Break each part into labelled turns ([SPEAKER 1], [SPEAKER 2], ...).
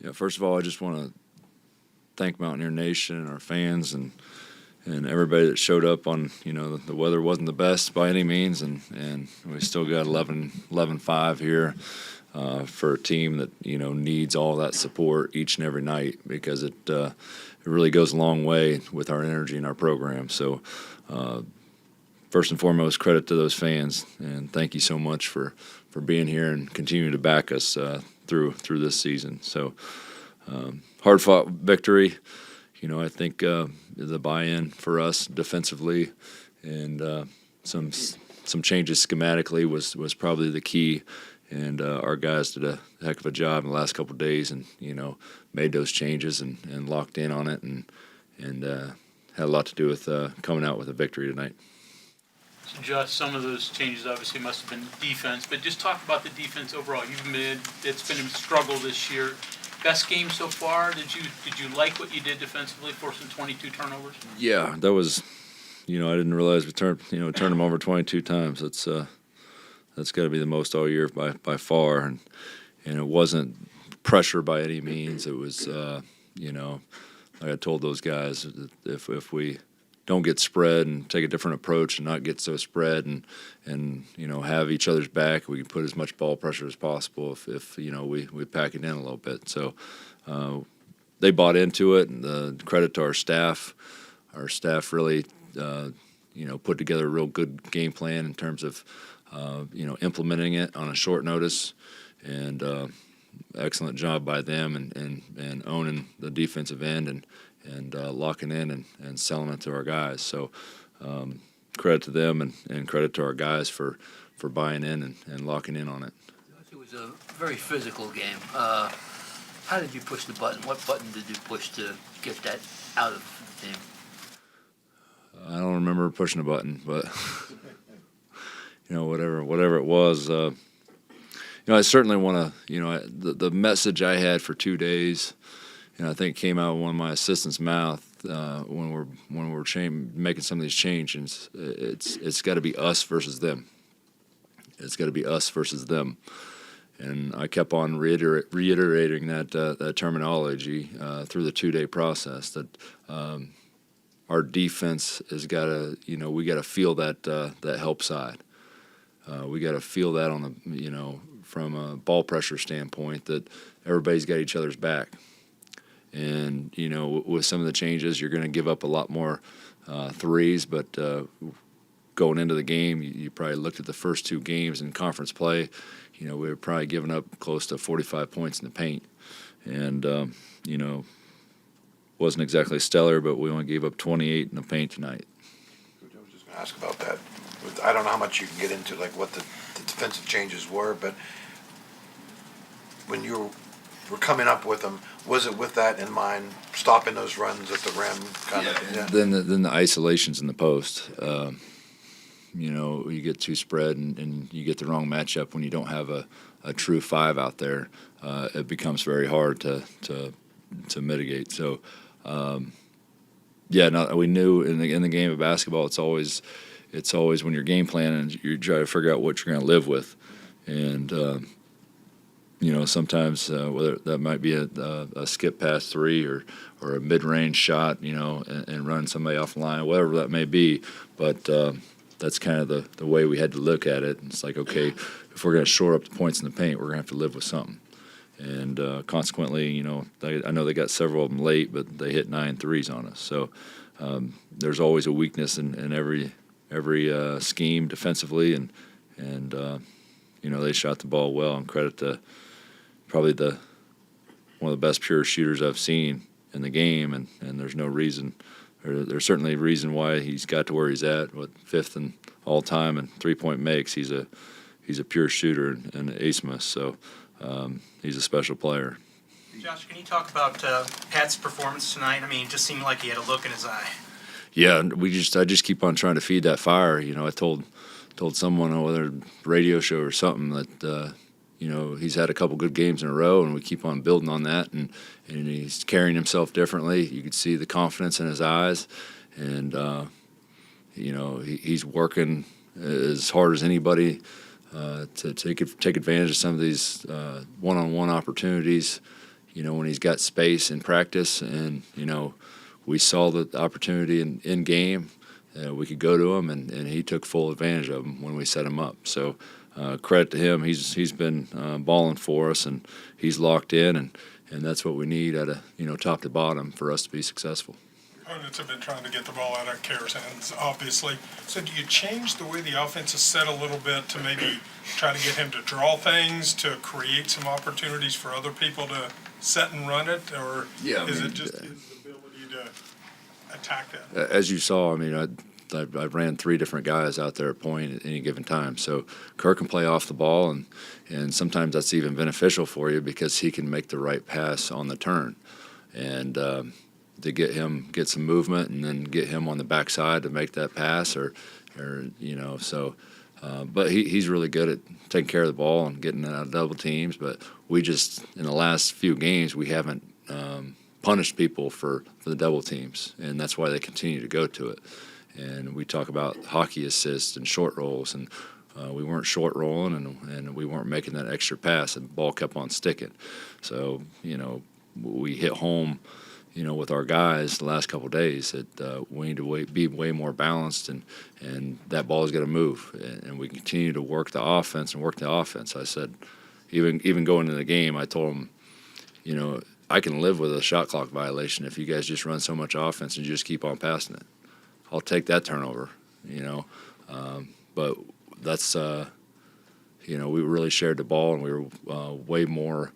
[SPEAKER 1] Yeah, first of all, I just want to thank Mountaineer Nation and our fans and everybody that showed up on, the weather wasn't the best by any means, and we still got 11-5 here for a team that, needs all that support each and every night, because it really goes a long way with our energy and our program. So first and foremost, credit to those fans, and thank you so much for being here and continuing to back us through this season. So hard-fought victory. I think the buy-in for us defensively and some changes schematically was probably the key. And our guys did a heck of a job in the last couple of days, and made those changes and locked in on it, and had a lot to do with coming out with a victory tonight.
[SPEAKER 2] So Josh, some of those changes obviously must have been defense, but just talk about the defense overall. It's been a struggle this year. Best game so far? Did you like what you did defensively, forcing 22 turnovers?
[SPEAKER 1] Yeah, that was, I didn't realize we turned them over 22 times. That's got to be the most all year by far, and it wasn't pressure by any means. It was, like I told those guys, if we don't get spread and take a different approach and not get so spread and have each other's back, we can put as much ball pressure as possible if we pack it in a little bit. So they bought into it, and the credit to our staff. Our staff really put together a real good game plan in terms of implementing it on a short notice, and excellent job by them and owning the defensive end and locking in and selling it to our guys. So credit to them and credit to our guys for buying in and locking in on it.
[SPEAKER 3] It was a very physical game. How did you push the button? What button did you push to get that out of the team?
[SPEAKER 1] I don't remember pushing a button, but whatever it was. I certainly want to. The message I had for 2 days, I think came out of one of my assistants' mouth when we're making some of these changes. It's got to be us versus them. It's got to be us versus them. And I kept on reiterating that terminology through the 2-day process, that our defense has got to, we got to feel that help side. We got to feel that on the, from a ball pressure standpoint, that everybody's got each other's back. And, with some of the changes, you're going to give up a lot more threes, but going into the game, you probably looked at the first 2 games in conference play, we were probably giving up close to 45 points in the paint. And, wasn't exactly stellar, but we only gave up 28 in the paint tonight.
[SPEAKER 4] I was just going to ask about that. I don't know how much you can get into, like what the defensive changes were, but when you were coming up with them, was it with that in mind, stopping those runs at the rim? Yeah.
[SPEAKER 1] Then the isolations in the post. You get too spread and you get the wrong matchup when you don't have a true 5 out there. It becomes very hard to mitigate. So, we knew in the game of basketball, it's always when you're game planning, you try to figure out what you're going to live with, and sometimes whether that might be a skip past 3 or a mid-range shot, and run somebody off the line, whatever that may be, but that's kind of the way we had to look at it. And it's like, okay, if we're going to shore up the points in the paint, we're going to have to live with something. And consequently, I know they got several of them late, but they hit 9 threes on us. So there's always a weakness in every scheme defensively, and they shot the ball well. And credit to probably one of the best pure shooters I've seen in the game, and there's no reason. There's certainly a reason why he's got to where he's at, 5th in all time in 3-point makes. He's a pure shooter and ace-miss. So. He's a special player.
[SPEAKER 5] Josh, can you talk about Pat's performance tonight? I mean, it just seemed like he had a look in his eye.
[SPEAKER 1] Yeah, I just keep on trying to feed that fire. I told someone on whether radio show or something that he's had a couple good games in a row, and we keep on building on that. And he's carrying himself differently. You could see the confidence in his eyes, and he's working as hard as anybody. To take advantage of some of these one-on-one opportunities, when he's got space in practice and, we saw the opportunity in game, we could go to him, and he took full advantage of them when we set him up. So credit to him. He's been balling for us, and he's locked in, and that's what we need at a top to bottom for us to be successful.
[SPEAKER 6] Opponents have been trying to get the ball out of Kerr's hands, obviously. So do you change the way the offense is set a little bit to maybe try to get him to draw things, to create some opportunities for other people to set and run it, or is it just his ability to attack that?
[SPEAKER 1] As you saw, I ran 3 different guys out there at point at any given time. So Kerr can play off the ball, and sometimes that's even beneficial for you because he can make the right pass on the turn. And to get some movement and then get him on the backside to make that pass or but he's really good at taking care of the ball and getting out of double teams. But we just, in the last few games, we haven't punished people for the double teams, and that's why they continue to go to it. And we talk about hockey assists and short rolls, and we weren't short rolling, and we weren't making that extra pass, and the ball kept on sticking. So, we hit home, with our guys the last couple of days that we need to be way more balanced, and that ball is going to move. And we continue to work the offense. I said, even going into the game, I told them, I can live with a shot clock violation if you guys just run so much offense and just keep on passing it. I'll take that turnover, but that's, we really shared the ball, and we were way more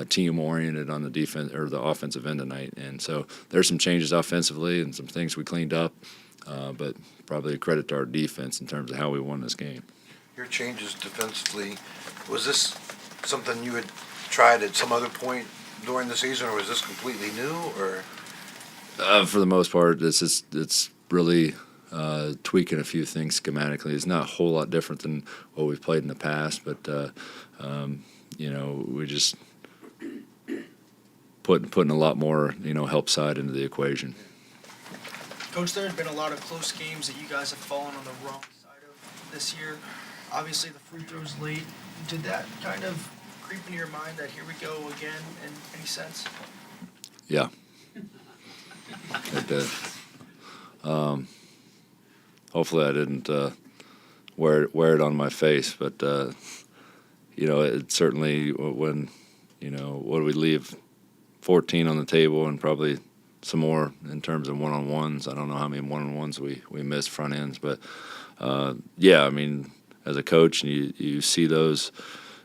[SPEAKER 1] team-oriented on the defense or the offensive end tonight. And so there's some changes offensively and some things we cleaned up, but probably a credit to our defense in terms of how we won this game.
[SPEAKER 4] Your changes defensively, was this something you had tried at some other point during the season, or was this completely new? Or
[SPEAKER 1] for the most part, it's really tweaking a few things schematically. It's not a whole lot different than what we've played in the past, but we just putting a lot more help side into the equation.
[SPEAKER 7] Coach, there have been a lot of close games that you guys have fallen on the wrong side of this year. Obviously, the free throws late. Did that kind of creep into your mind that here we go again in any sense?
[SPEAKER 1] Yeah, it did. Hopefully I didn't wear it on my face, but it certainly, when what do we leave, 14 on the table and probably some more in terms of one-on-ones. I don't know how many one-on-ones we missed front ends, but as a coach, and you see those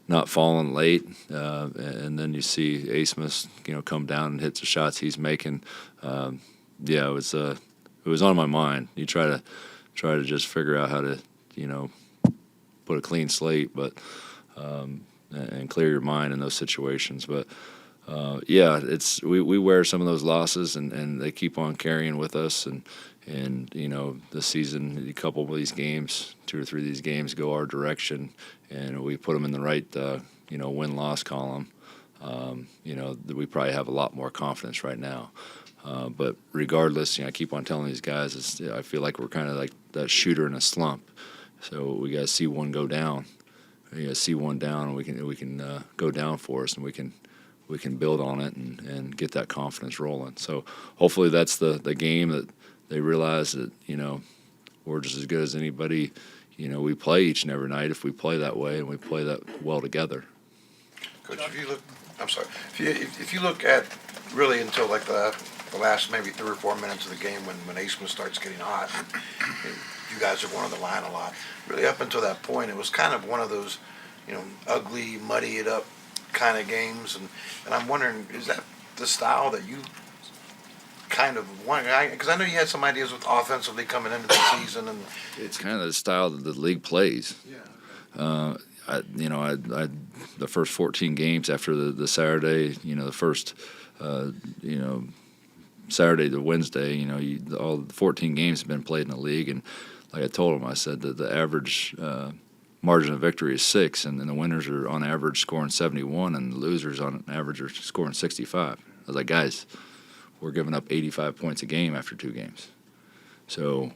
[SPEAKER 1] not falling late, and then you see Asmus come down and hit the shots he's making. It was on my mind. You try to just figure out how to put a clean slate, but and clear your mind in those situations. But we wear some of those losses, and they keep on carrying with us. And the season, a couple of these games, 2 or 3 of these games go our direction, and we put them in the right win-loss column. We probably have a lot more confidence right now. But regardless, I keep on telling these guys, I feel like we're kind of like that shooter in a slump. So we got to see one go down. We got to see one down, and we can go down for us, and we can build on it and get that confidence rolling. So hopefully that's the game that they realize that we're just as good as anybody. We play each and every night if we play that way and we play that well together.
[SPEAKER 4] Coach, if you look at really until like the last maybe 3 or 4 minutes of the game when Asmus starts getting hot, and you guys are going on the line a lot. Really up until that point, it was kind of one of those, ugly, muddy it up kind of games. And I'm wondering, is that the style that you kind of want? Because I know you had some ideas with offensively coming into the season, and
[SPEAKER 1] It's kind of the style that the league plays.
[SPEAKER 4] Yeah.
[SPEAKER 1] The first 14 games after the Saturday, the first, Saturday to Wednesday, all the 14 games have been played in the league, and like I told him, I said that the average margin of victory is 6, and the winners are on average scoring 71, and the losers on average are scoring 65. I was like, guys, we're giving up 85 points a game after 2 games. So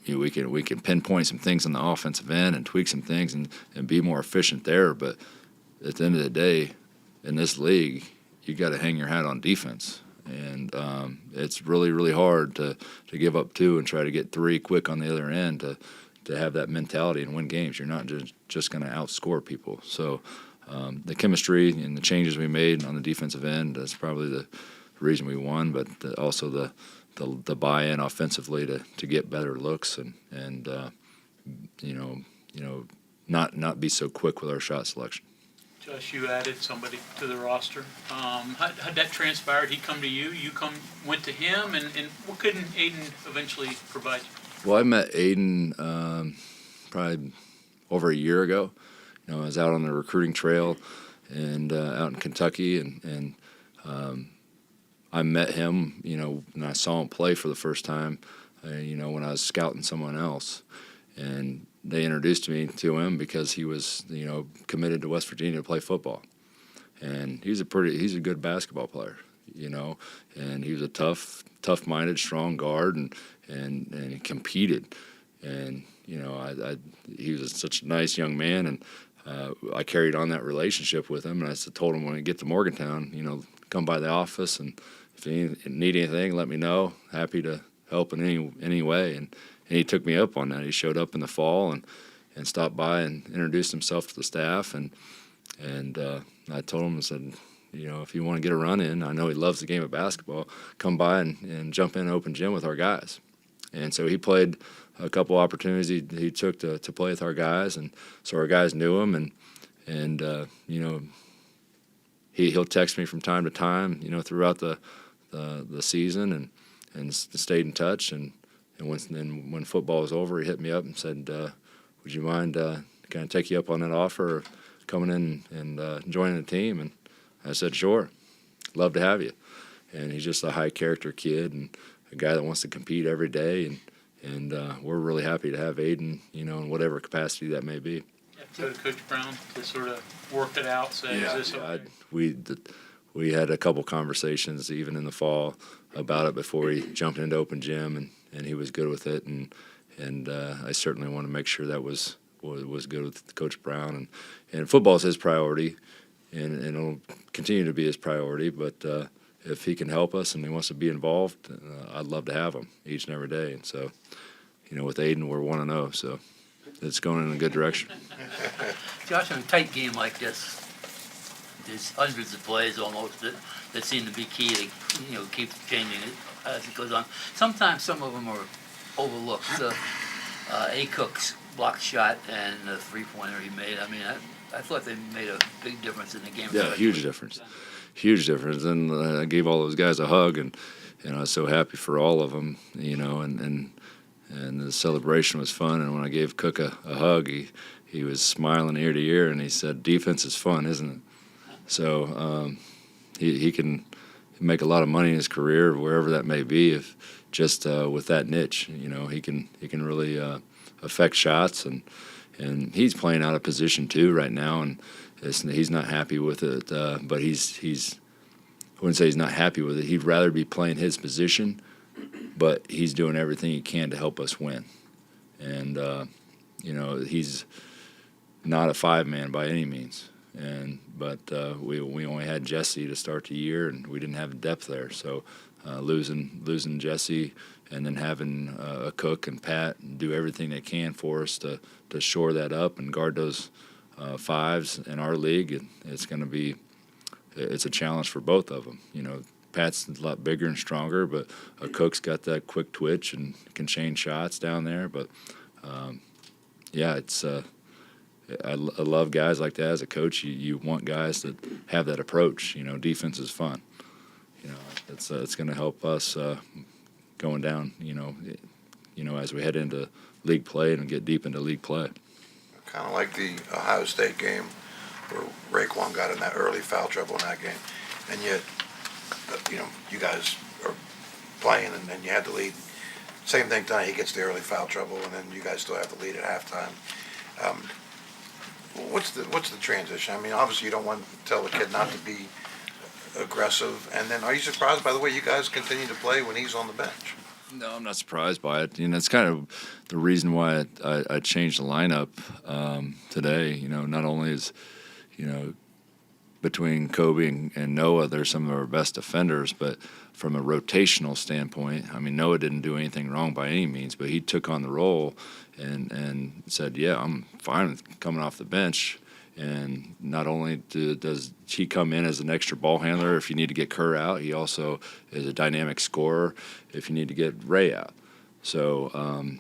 [SPEAKER 1] we can pinpoint some things on the offensive end and tweak some things and be more efficient there. But at the end of the day, in this league, you got to hang your hat on defense. And it's really, really hard to give up 2 and try to get 3 quick on the other end to have that mentality and win games. You're not just going to outscore people. So the chemistry and the changes we made on the defensive end, that's probably the reason we won, but also the buy-in offensively to get better looks and not be so quick with our shot selection.
[SPEAKER 2] Josh, you added somebody to the roster. How'd that transpire? Did he come to you? You went to him, and what couldn't Aiden eventually provide you?
[SPEAKER 1] Well, I met Aiden probably over a year ago. I was out on the recruiting trail and out in Kentucky, and I met him, and I saw him play for the first time, when I was scouting someone else. And they introduced me to him because he was, committed to West Virginia to play football. And he's a good basketball player, and he was a tough-minded, strong guard, and he competed. And, he was such a nice young man, and I carried on that relationship with him. And I told him when I get to Morgantown, come by the office, and if you need anything, let me know. Happy to help in any way. And he took me up on that. He showed up in the fall and stopped by and introduced himself to the staff. And I told him, I said, if you want to get a run in, I know he loves the game of basketball, come by and jump in open gym with our guys. And so he played a couple opportunities he took to play with our guys. And so our guys knew him. And he'll text me from time to time, throughout the season and stayed in touch. And when football was over, he hit me up and said, would you mind can I take you up on that offer of coming in and joining the team? And I said, sure, love to have you. And he's just a high-character kid and a guy that wants to compete every day. And we're really happy to have Aiden, in whatever capacity that may be.
[SPEAKER 2] So to Coach Brown to sort of work it out, say, is this okay?
[SPEAKER 1] We had a couple conversations even in the fall about it before he jumped into open gym, and he was good with it, and I certainly want to make sure that was good with Coach Brown, and football is his priority, and it'll continue to be his priority. But if he can help us and he wants to be involved, I'd love to have him each and every day. And so, with Aiden, we're 1-0, so it's going in a good direction.
[SPEAKER 3] Josh, in a tight game like this, there's hundreds of plays almost that seem to be key to keep changing it as it goes on. Sometimes some of them are overlooked. A. Cook's blocked shot and the 3-pointer he made. I mean, I thought they made a big difference in the game.
[SPEAKER 1] Yeah, huge difference. And I gave all those guys a hug, and I was so happy for all of them, and the celebration was fun. And when I gave Cook a hug, he was smiling ear to ear, and he said, "Defense is fun, isn't it?" So he can make a lot of money in his career, wherever that may be, if just with that niche. He can really affect shots, and he's playing out of position too right now, and he's not happy with it. But he's I wouldn't say he's not happy with it. He'd rather be playing his position, but he's doing everything he can to help us win. And he's not a 5-man by any means. But we only had Jesse to start the year, and we didn't have depth there. So losing Jesse and then having a Cook and Pat do everything they can for us to shore that up and guard those 5s in our league, it's a challenge for both of them. Pat's a lot bigger and stronger, but Cook's got that quick twitch and can change shots down there. But I love guys like that as a coach. You want guys that have that approach. Defense is fun. It's going to help us going down. As we head into league play and get deep into league play.
[SPEAKER 4] Kind of like the Ohio State game where Raekwon got in that early foul trouble in that game, and yet you guys are playing and then you had the lead. Same thing tonight. He gets the early foul trouble, and then you guys still have the lead at halftime. What's the transition? I mean, obviously you don't want to tell the kid not to be aggressive. And then, are you surprised by the way you guys continue to play when he's on the bench?
[SPEAKER 1] No, I'm not surprised by it. It's kind of the reason why I changed the lineup today. Not only is between Kobe and Noah, they're some of our best defenders, but from a rotational standpoint, I mean, Noah didn't do anything wrong by any means, but he took on the role and said, yeah, I'm fine with coming off the bench. And not only does he come in as an extra ball handler if you need to get Kerr out, he also is a dynamic scorer if you need to get Ray out. So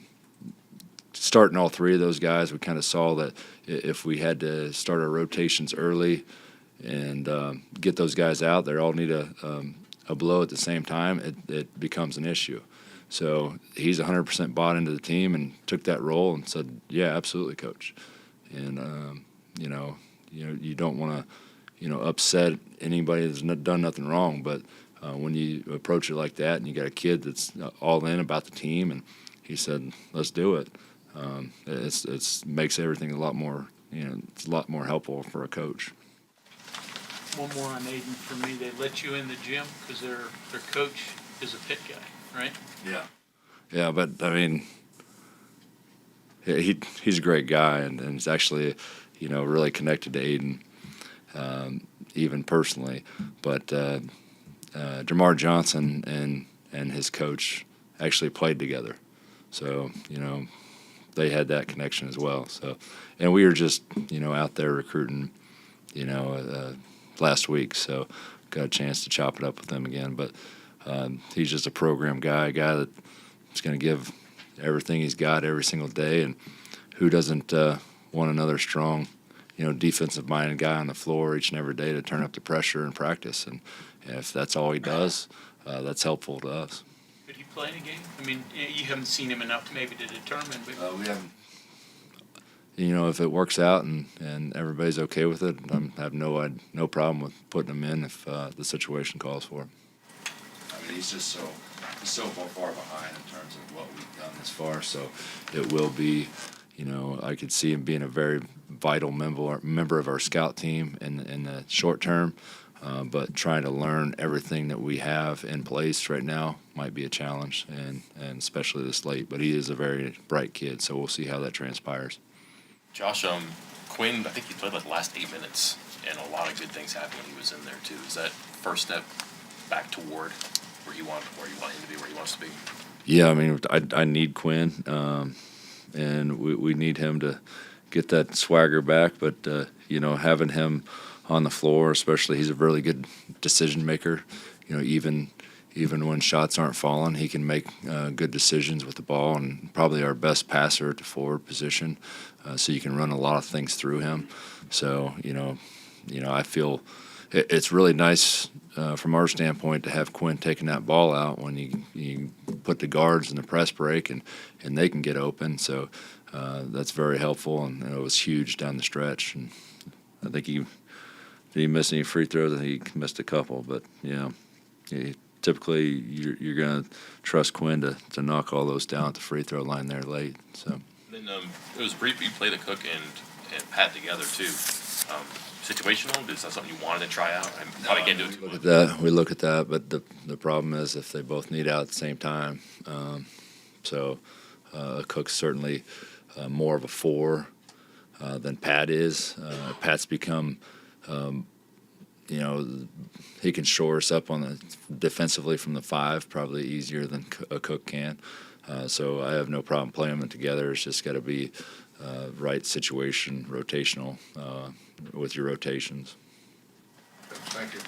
[SPEAKER 1] starting all three of those guys, we kind of saw that if we had to start our rotations early and get those guys out, they all need a blow at the same time, it becomes an issue. So he's 100% bought into the team and took that role and said, yeah, absolutely, coach. And, you don't want to, upset anybody that's done nothing wrong. But when you approach it like that and you got a kid that's all in about the team, and he said, let's do it, it makes everything a lot more, it's a lot more helpful for a coach.
[SPEAKER 2] One more on Aiden for me. They let you in the gym because their coach is a pit guy, right?
[SPEAKER 1] Yeah. Yeah, but I mean, he's a great guy, and he's actually, really connected to Aiden, even personally. But Jamar Johnson and his coach actually played together, so they had that connection as well. So, and we were just out there recruiting, last week, so got a chance to chop it up with them again. But he's just a program guy, a guy that's going to give everything he's got every single day, and who doesn't want another strong, defensive-minded guy on the floor each and every day to turn up the pressure and practice. And if that's all he does, that's helpful to us.
[SPEAKER 2] Did he play in a game? I mean, you haven't seen him enough maybe to determine, but
[SPEAKER 1] We haven't. If it works out and everybody's okay with it, I have no problem with putting him in if the situation calls for him. I mean, he's so far behind in terms of what we've done this far. So it will be, I could see him being a very vital member of our scout team in the short term. But trying to learn everything that we have in place right now might be a challenge, and especially this late. But he is a very bright kid, so we'll see how that transpires.
[SPEAKER 8] Josh, Quinn, I think he played like the last 8 minutes, and a lot of good things happened when he was in there too. Is that first step back toward where you want him to be, where he wants to be?
[SPEAKER 1] Yeah, I mean, I need Quinn, and we need him to get that swagger back. But having him on the floor, especially, he's a really good decision maker. Even when shots aren't falling, he can make good decisions with the ball, and probably our best passer at the forward position. So you can run a lot of things through him. So I feel it's really nice from our standpoint to have Quinn taking that ball out when you put the guards in the press break and they can get open. So that's very helpful, and it was huge down the stretch. And I think did he miss any free throws? I think he missed a couple, but typically you're going to trust Quinn to knock all those down at the free throw line there late. So.
[SPEAKER 8] Then it was brief. You played the Cook and Pat together too. Situational? Is that something you wanted to try out? I probably can't do it too much.
[SPEAKER 1] We look at that, but the problem is if they both need out at the same time. Cook's certainly more of a 4 than Pat is. Pat's become, he can shore us up defensively from the 5 probably easier than a Cook can. So I have no problem playing them together. It's just got to be right situation, rotational with your rotations.
[SPEAKER 4] Thank you.